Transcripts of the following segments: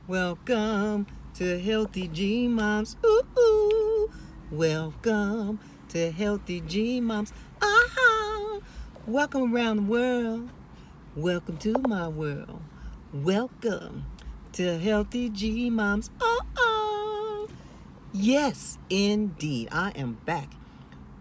Welcome to Healthy G Moms. Ooh, ooh. Welcome to Healthy G Moms. Ah, welcome around the world. Welcome to my world. Welcome to Healthy G Moms. Oh, oh. Yes, indeed. I am back.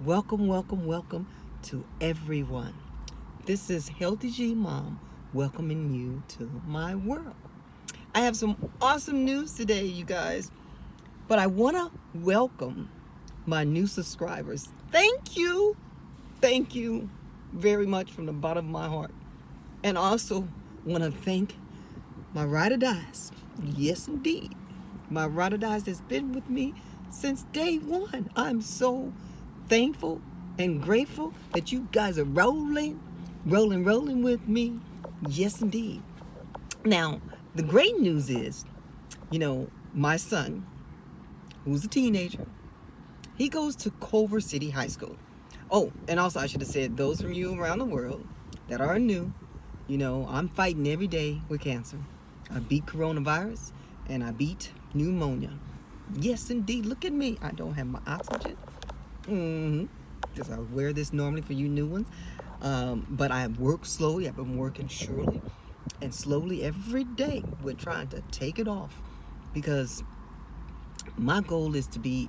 Welcome, welcome, welcome to everyone. This is Healthy G Mom welcoming you to my world. I have some awesome news today, you guys. But I want to welcome my new subscribers. Thank you. Thank you very much from the bottom of my heart. And also want to thank my ride or dies. Yes, indeed. My ride or dies has been with me since day one. I'm so thankful and grateful that you guys are rolling with me. Yes, indeed. Now, the great news is, my son, who's a teenager, he goes to Culver City High School. Oh, and also I should have said, those from you around the world that are new, I'm fighting every day with cancer. I beat coronavirus and I beat pneumonia. Yes, indeed. Look at me. I don't have my oxygen. Because I wear this normally for you new ones. But I work slowly. I've been working surely and slowly every day. We're trying to take it off because my goal is to be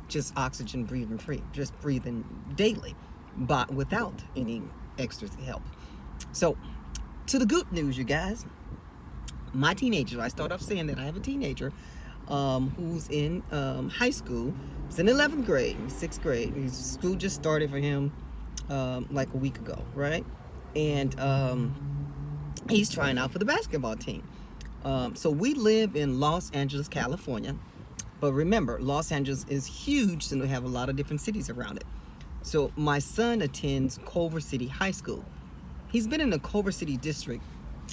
just oxygen breathing free, just breathing daily, but without any extra help. So, to the good news, you guys. My teenager, I start off saying that I have a teenager who's in high school. He's in 11th grade, 6th grade. His school just started for him like a week ago, right? And he's trying out for the basketball team. So we live in Los Angeles, California. But remember, Los Angeles is huge and we have a lot of different cities around it. So my son attends Culver City High School. He's been in the Culver City district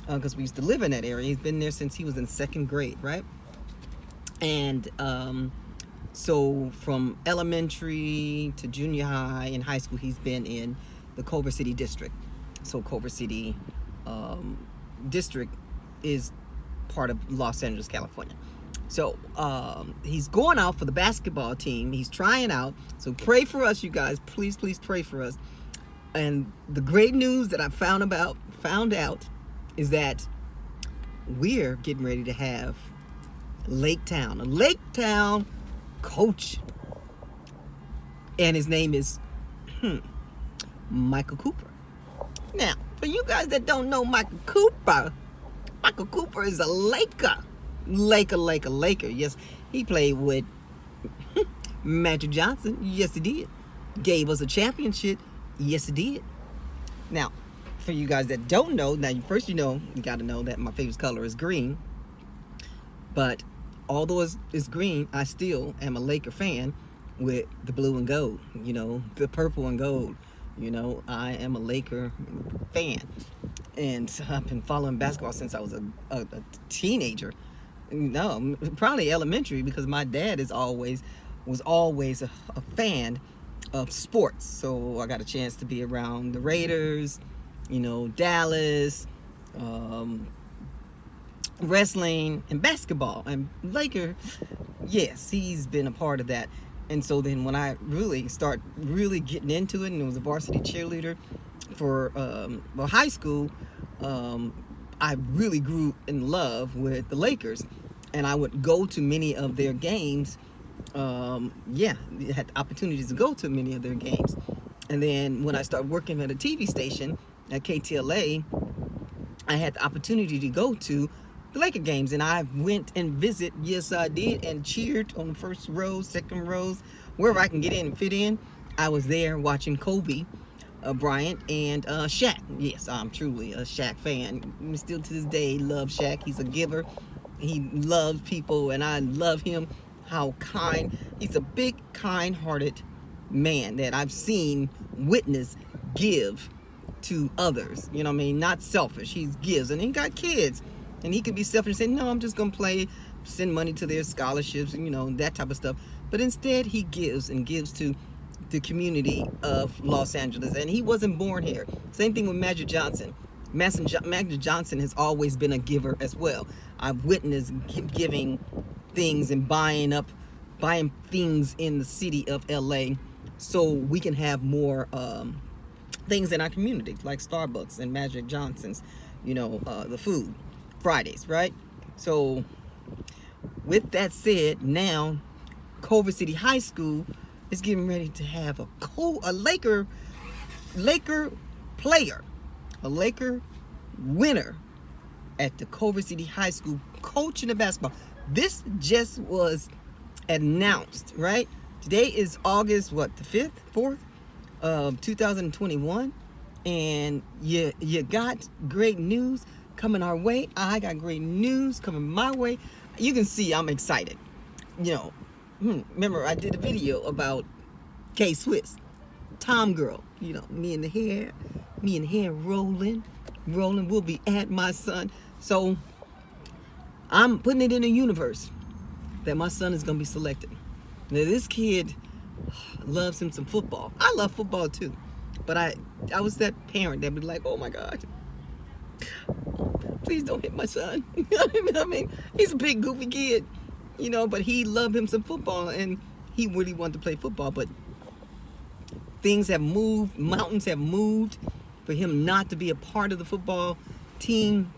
because we used to live in that area. He's been there since he was in 2nd grade, right? And so from elementary to junior high and high school, he's been in the Culver City district. So Culver City district is part of Los Angeles, California. So he's going out for the basketball team. He's trying out. So pray for us, you guys. Please, please pray for us. And the great news that I found out is that we're getting ready to have a Lake Town coach. And his name is Michael Cooper. Now, for you guys that don't know Michael Cooper is a Laker. Laker. Yes, he played with Magic Johnson. Yes, he did. Gave us a championship. Yes, he did. Now, for you guys that don't know, you got to know that my favorite color is green. But although it's green, I still am a Laker fan with the blue and gold, the purple and gold. I am a Laker fan. And I've been following basketball since I was a teenager. No, probably elementary, because my dad was always a fan of sports. So I got a chance to be around the Raiders, Dallas, wrestling and basketball. And Laker, yes, he's been a part of that. And so then when I really getting into it and was a varsity cheerleader for high school, I really grew in love with the Lakers, and I would go to many of their games. Had opportunities to go to many of their games. And then when I started working at a TV station at KTLA, I had the opportunity to go to the Laker games, and I went and visit. Yes, I did, and cheered on the first rows, second rows, wherever I can get in and fit in. I was there watching Kobe Bryant and Shaq. Yes, I'm truly a Shaq fan. Still to this day love Shaq. He's a giver. He loves people, and I love him. How kind. He's a big, kind-hearted man that I've seen witness give to others. Not selfish. He gives, and he got kids, and he could be selfish and say, no, I'm just gonna play, send money to their scholarships, that type of stuff. But instead, he gives to the community of Los Angeles, and he wasn't born here. Same thing with Magic Johnson. Magic Johnson has always been a giver as well. I've witnessed giving things and buying things in the city of LA so we can have more things in our community, like Starbucks and Magic Johnson's, the food Fridays, right? So with that said, now Culver City High School is getting ready to have a Laker player, a Laker winner at the Culver City High School coaching the basketball. This just was announced, right? Today is August, the 5th, 4th of 2021. And you got great news coming our way. I got great news coming my way. You can see I'm excited. Remember I did a video about K-Swiss, Tom girl, me and the hair rolling, will be at my son. So I'm putting it in the universe that my son is going to be selected. Now this kid loves him some football. I love football too. But I was that parent that would be like, oh my God, please don't hit my son. I mean, he's a big goofy kid, but he loved him some football and he really wanted to play football. But things have moved, mountains have moved for him not to be a part of the football team.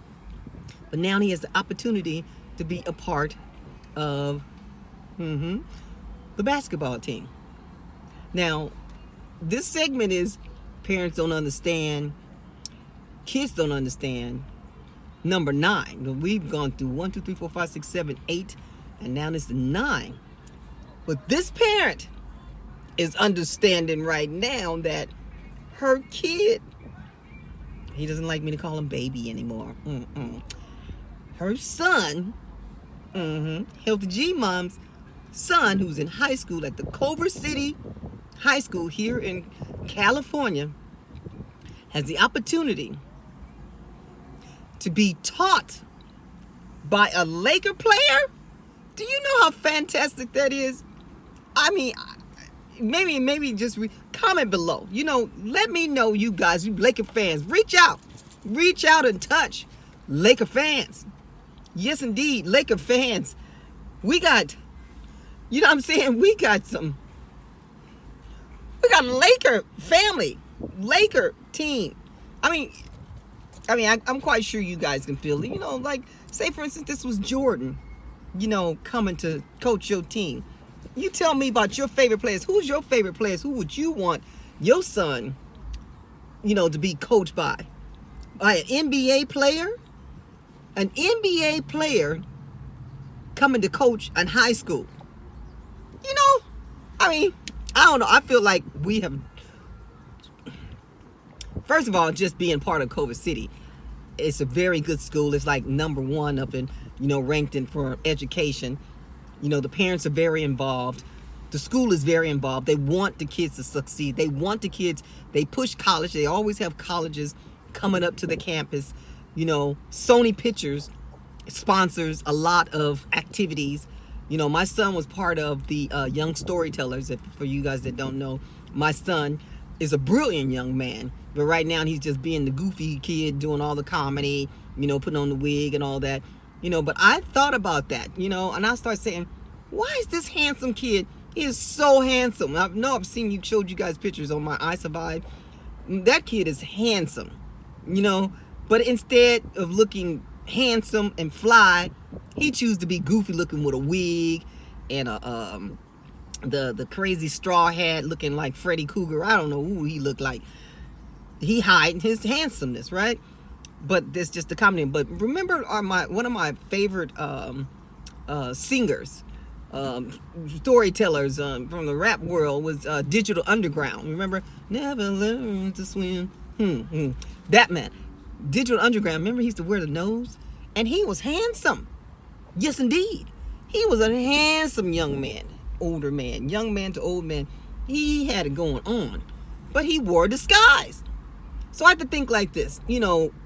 But now he has the opportunity to be a part of the basketball team. Now, this segment is parents don't understand, kids don't understand. Number 9. We've gone through 1, 2, 3, 4, 5, 6, 7, 8, and now this is 9. But this parent is understanding right now that her kid, he doesn't like me to call him baby anymore. Her son, Healthy G Mom's son, who's in high school at the Culver City High School here in California, has the opportunity to be taught by a Laker player. Do you know how fantastic that is? I mean, maybe just comment below. Let me know, you guys, you Laker fans. Reach out and touch Laker fans. Yes, indeed, Laker fans. We got, we got Laker family, Laker team. I'm quite sure you guys can feel it. Like, say for instance, this was Jordan, coming to coach your team. You tell me about your favorite players. Who's your favorite players? Who would you want your son, to be coached by? By an NBA player? An NBA player coming to coach in high school. I don't know. I feel like we have, first of all, just being part of Culver City. It's a very good school. It's like number 1 up in, ranked in for education. The parents are very involved. The school is very involved. They want the kids to succeed. They push college. They always have colleges coming up to the campus. Sony Pictures sponsors a lot of activities. My son was part of the Young Storytellers. For you guys that don't know, my son is a brilliant young man. But right now he's just being the goofy kid, doing all the comedy, putting on the wig and all that. But I thought about that, and I started saying, why is this handsome kid? He is so handsome. I've seen showed you guys pictures on my I Survive. That kid is handsome, but instead of looking handsome and fly, he chooses to be goofy looking with a wig and the crazy straw hat looking like Freddy Krueger. I don't know who he looked like. He hiding his handsomeness, right? But that's just the comedy. But remember, one of my favorite singers, storytellers from the rap world was Digital Underground. Remember? Never learned to swim. That man, Digital Underground. Remember, he used to wear the nose, and he was handsome. Yes, indeed, he was a handsome young man, older man, young man to old man. He had it going on, but he wore a disguise. So I have to think like this.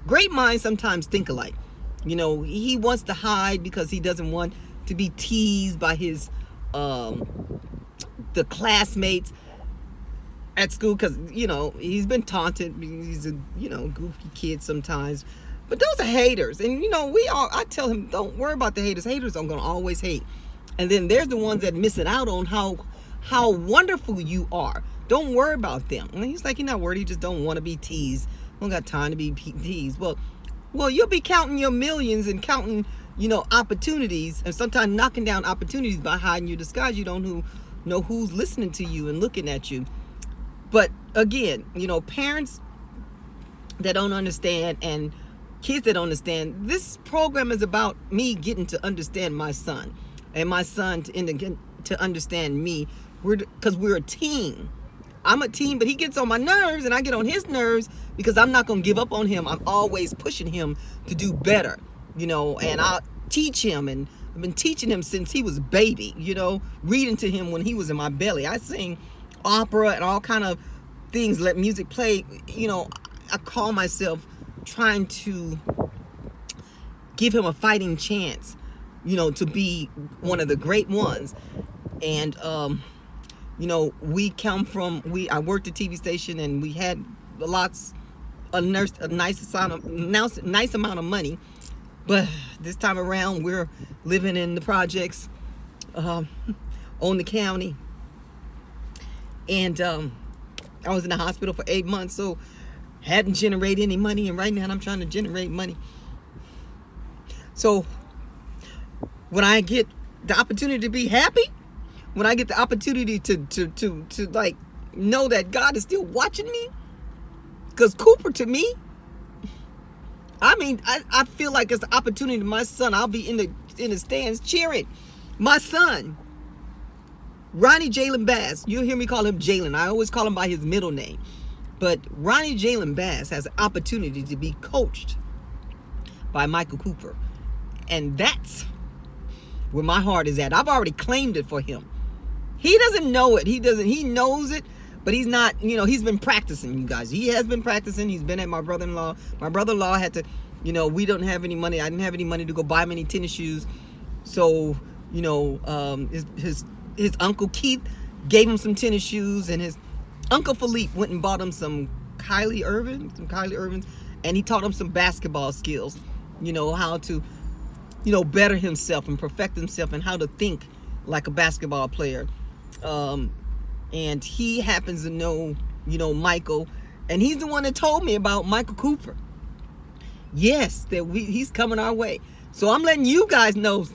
Great minds sometimes think alike. He wants to hide because he doesn't want to be teased by his the classmates. at school because, you know, he's been taunted. He's a, you know, goofy kid sometimes. But those are haters. And, you know, I tell him, don't worry about the haters. Haters are going to always hate. And then there's the ones that missing out on how wonderful you are. Don't worry about them. And he's like, you're not worried. You just don't want to be teased. Don't got time to be teased. Well, you'll be counting your millions and counting, you know, opportunities, and sometimes knocking down opportunities by hiding your disguise. You don't know who's listening to you and looking at you. But again, you know, parents that don't understand and kids that don't understand, this program is about me getting to understand my son, and my son to understand me. Because we're a team. I'm a team, but he gets on my nerves and I get on his nerves because I'm not going to give up on him. I'm always pushing him to do better, you know, and I'll teach him. And I've been teaching him since he was a baby, you know, reading to him when he was in my belly. I sing opera and all kind of things, let music play. You know, I call myself trying to give him a fighting chance, you know, to be one of the great ones. And, you know, I worked at TV station and we had a nice amount of money. But this time around, we're living in the projects on the county. And I was in the hospital for 8 months, so hadn't generated any money. And right now I'm trying to generate money. So when I get the opportunity to be happy, when I get the opportunity to like know that God is still watching me, because Cooper to me, I mean, I feel like it's the opportunity to my son. I'll be in the stands cheering my son, Ronnie Jalen Bass. You'll hear me call him Jalen. I always call him by his middle name, but Ronnie Jalen Bass has an opportunity to be coached by Michael Cooper, and that's where my heart is at. I've already claimed it for him. He doesn't know it. He knows it, but he's not, you know, he's been practicing, you guys. He has been practicing. He's been at my brother-in-law. My brother-in-law had to, you know, we don't have any money. I didn't have any money to go buy him any tennis shoes. So, you know, his Uncle Keith gave him some tennis shoes, and his Uncle Philippe went and bought him some Kylie Irvins, and he taught him some basketball skills, you know, how to, you know, better himself and perfect himself and how to think like a basketball player. And he happens to know, you know, Michael, and he's the one that told me about Michael Cooper. Yes, he's coming our way. So I'm letting you guys know,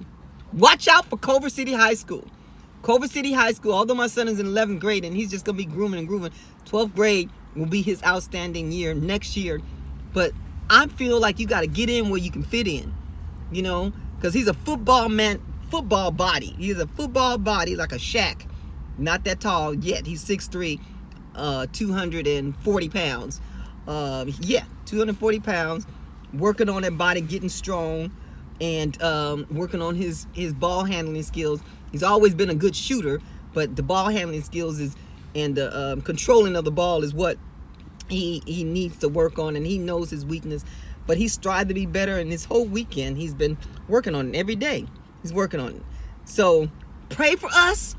watch out for Culver City High School. Culver City High School, although my son is in 11th grade and he's just going to be grooming. 12th grade will be his outstanding year next year. But I feel like you got to get in where you can fit in, you know, because he's a football body. He's a football body like a Shaq. Not that tall yet. He's 6'3", 240 pounds. 240 pounds. Working on that body, getting strong, and working on his ball handling skills. He's always been a good shooter, but the ball handling skills and the controlling of the ball is what he needs to work on, and he knows his weakness. But he's strived to be better, and this whole weekend he's been working on it every day. He's working on it. So pray for us.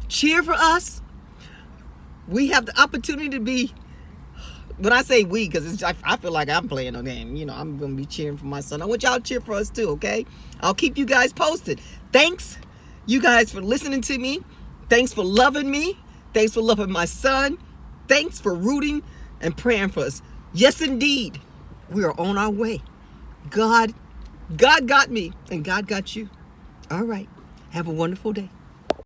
Cheer for us. We have the opportunity to be, when I say we, because I feel like I'm playing a game. You know, I'm going to be cheering for my son. I want y'all to cheer for us too, okay? I'll keep you guys posted. Thanks, you guys, for listening to me. Thanks for loving me. Thanks for loving my son. Thanks for rooting and praying for us. Yes, indeed, we are on our way. God got me, and God got you. All right. Have a wonderful day.